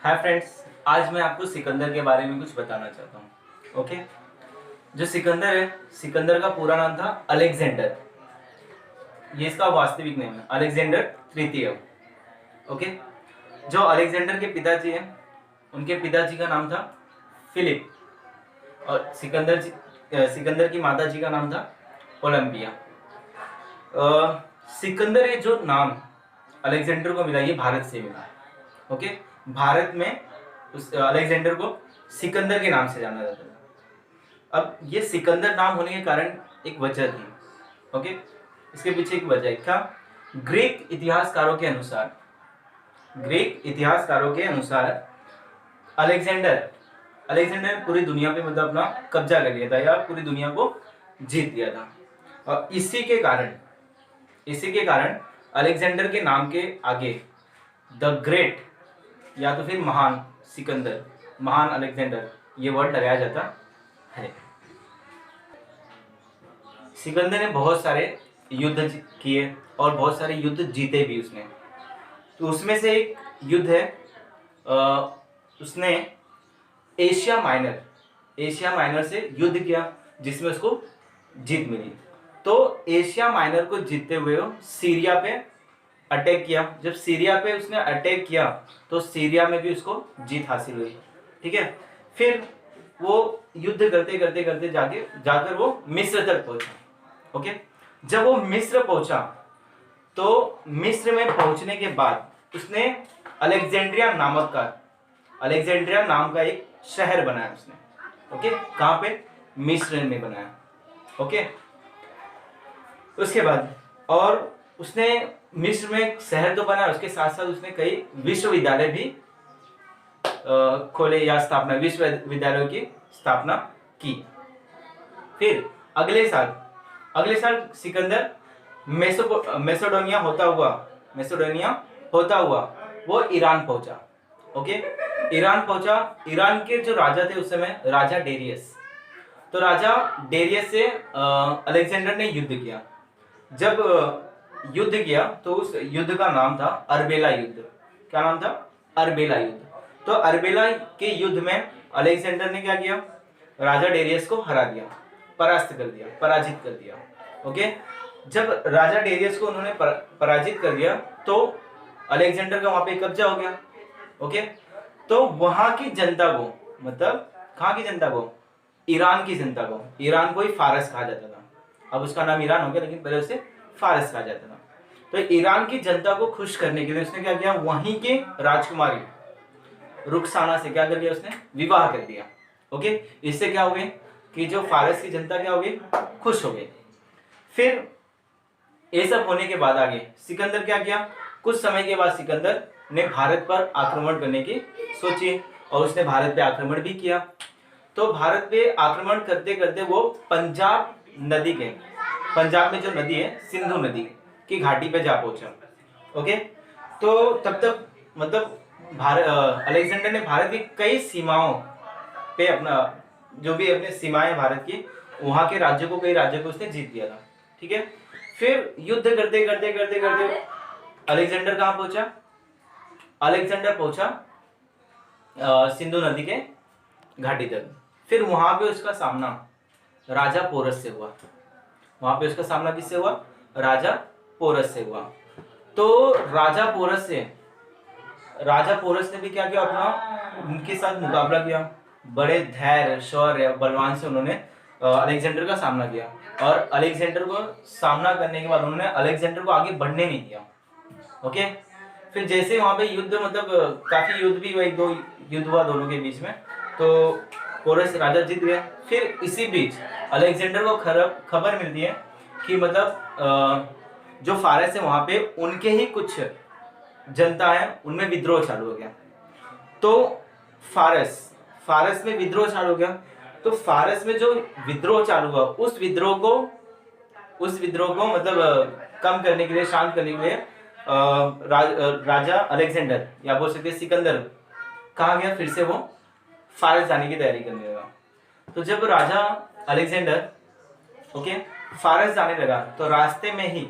Hi friends, आज मैं आपको सिकंदर के बारे में कुछ बताना चाहता हूँ। ओके, जो सिकंदर है, सिकंदर का पूरा नाम था अलेक्जेंडर। ये इसका वास्तविक नाम है, अलेक्जेंडर तृतीय। ओके, जो अलेक्जेंडर के पिताजी हैं, उनके पिताजी का नाम था फिलिप, और सिकंदर की माता जी का नाम था ओलंपिया। सिकंदर ये जो नाम अलेक्जेंडर को मिला, ये भारत से मिला। ओके, भारत में उस अलेक्जेंडर को सिकंदर के नाम से जाना जाता था। अब ये सिकंदर नाम होने के कारण एक वजह थी। ओके, इसके पीछे एक वजह है क्या? ग्रीक इतिहासकारों के अनुसार अलेक्जेंडर ने पूरी दुनिया पे मतलब अपना कब्जा कर लिया था, या पूरी दुनिया को जीत लिया था। और इसी के कारण अलेक्जेंडर के नाम के आगे द ग्रेट या तो फिर महान सिकंदर, महान अलेक्जेंडर, ये वर्ड लगाया जाता है। सिकंदर ने बहुत सारे युद्ध किए और बहुत सारे युद्ध जीते भी उसने। तो उसमें से एक युद्ध है, उसने एशिया माइनर से युद्ध किया, जिसमें उसको जीत मिली। तो एशिया माइनर को जीतते हुए वो सीरिया पे अटैक किया। जब सीरिया पे उसने अटैक किया तो सीरिया में भी उसको जीत हासिल हुई। ठीक है, फिर वो युद्ध करते करते जाकर वो मिस्र तक पहुंचा। ओके, जब वो मिस्र पहुंचा तो मिस्र में पहुंचने के बाद उसने अलेक्जेंड्रिया नाम का एक शहर बनाया उसने। ओके, कहां पे? मिस्र में बनाया। ओके, उसके बाद और उसने मिस्र में एक शहर तो बनाया, उसके साथ साथ उसने कई विश्वविद्यालय भी खोले या विश्वविद्यालयों की स्थापना की। फिर अगले साल सिकंदर मैसेडोनिया होता हुआ वो ईरान पहुंचा। ओके, ईरान के जो राजा थे उस समय, राजा डेरियस। तो राजा डेरियस से अलेक्जेंडर ने युद्ध किया। जब युद्ध किया तो उस युद्ध का नाम था अरबेला युद्ध। क्या नाम था? अरबेला युद्ध। तो अरबेला के युद्ध में अलेक्जेंडर ने क्या किया? राजा डेरियस को हरा दिया, पराजित कर दिया। ओके, जब राजा डेरियस को उन्होंने पराजित कर दिया तो अलेक्जेंडर का वहां पे कब्जा हो गया। ओके, तो वहां की जनता को, मतलब कहां की जनता को? ईरान की जनता को। ईरान को ही फारस कहा जाता था, अब उसका नाम ईरान हो गया, लेकिन पहले उसे फारस कहा जाता था। तो ईरान की जनता को खुश करने के लिए उसने क्या किया? वहीं के राजकुमारी रुखसाना से क्या कर दिया? उसने विवाह कर दिया। ओके, इससे क्या हो गई कि जो फारस की जनता क्या हो गई? खुश हो गई। फिर ये सब होने के बाद आगे सिकंदर क्या किया? कुछ समय के बाद सिकंदर ने भारत पर आक्रमण करने की सोची और उसने भारत पे आक्रमण भी किया। तो भारत पे आक्रमण करते करते वो पंजाब में जो नदी है, सिंधु नदी की घाटी पे जा पहुंचा। ओके, तो तब तक मतलब अलेक्जेंडर ने भारत की कई सीमाओं पे अपने सीमाएं भारत की, वहां के कई राज्यों को उसने जीत लिया था। ठीक है, फिर युद्ध करते अलेक्जेंडर कहां पहुंचा? अलेक्जेंडर पहुंचा सिंधु नदी के घाटी तक। फिर वहां पे उसका सामना राजा पोरस से हुआ। किससे हुआ? राजा पोरस से हुआ। तो राजा पोरस ने भी क्या किया? अपना उनके साथ मुकाबला किया। बड़े धैर्य, शौर्य, बलवान से उन्होंने अलेक्जेंडर का सामना किया, और अलेक्जेंडर को सामना करने के बाद उन्होंने अलेक्जेंडर को आगे बढ़ने नहीं दिया। ओके, फिर जैसे वहां पे युद्ध, मतलब काफी युद्ध भी हुआ, 2 युद्ध हुआ दोनों के बीच में, तो पोरस राजा जीत गया। फिर इसी बीच अलेक्जेंडर को खबर मिलती है कि मतलब जो फारस है वहां पे उनके ही कुछ जनता है, उनमें विद्रोह चालू हो गया। तो फारस में विद्रोह चालू हो गया। तो फारस में जो विद्रोह चालू हुआ, उस विद्रोह को मतलब कम करने के लिए, शांत करने के लिए राजा अलेक्जेंडर, या बोल सकते सिकंदर, कहा गया? फिर से वो फारस जाने की तैयारी करने लगा। तो जब राजा अलेक्जेंडर फारस जाने लगा तो रास्ते में ही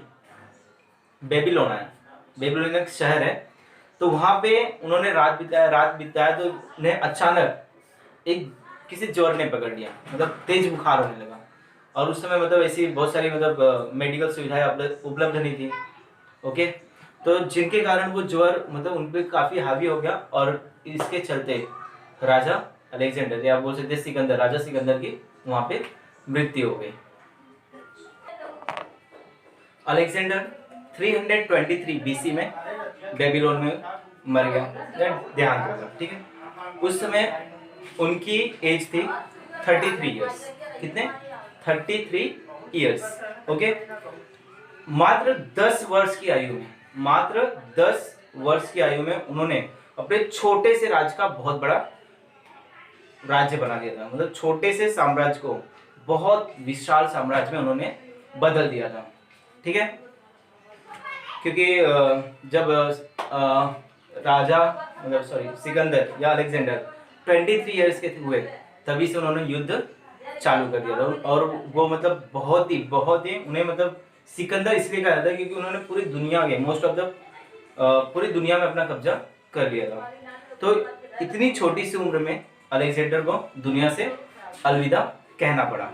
बेबीलोन एक शहर है। तो वहां पे उन्होंने रात बिताया तो उन्हें अचानक एक किसी ज्वर ने पकड़ लिया, मतलब तेज बुखार होने लगा। और उस समय मतलब ऐसी बहुत सारी मतलब मेडिकल सुविधाएं उपलब्ध नहीं थी। ओके, तो जिनके कारण वो ज्वर मतलब उन पे काफी हावी हो गया, और इसके चलते राजा अलेक्जेंडर, या बोल सकते सिकंदर, राजा सिकंदर की वहां पे मृत्यु हो गई। अलेक्जेंडर 323 बीसी में बेबीलोन में मर गया, देहांत हो गया। ठीक है, उस समय उनकी एज थी 33 ईयर्स। कितने? 33 ईयर्स। ओके, मात्र 10 वर्ष की आयु में, मात्र 10 वर्ष की आयु में उन्होंने अपने छोटे से राज्य का बहुत बड़ा राज्य बना दिया था। मतलब छोटे से साम्राज्य को बहुत विशाल साम्राज्य में उन्होंने बदल दिया था। ठीक है, क्योंकि जब राजा मतलब सिकंदर या अलेक्जेंडर 23 ईयर्स के हुए, तभी से उन्होंने युद्ध चालू कर दिया था। और वो मतलब बहुत ही उन्हें मतलब सिकंदर इसलिए कहा जाता है क्योंकि उन्होंने पूरी दुनिया के पूरी दुनिया में अपना कब्जा कर लिया था। तो इतनी छोटी सी उम्र में अलेक्जेंडर को दुनिया से अलविदा कहना पड़ा।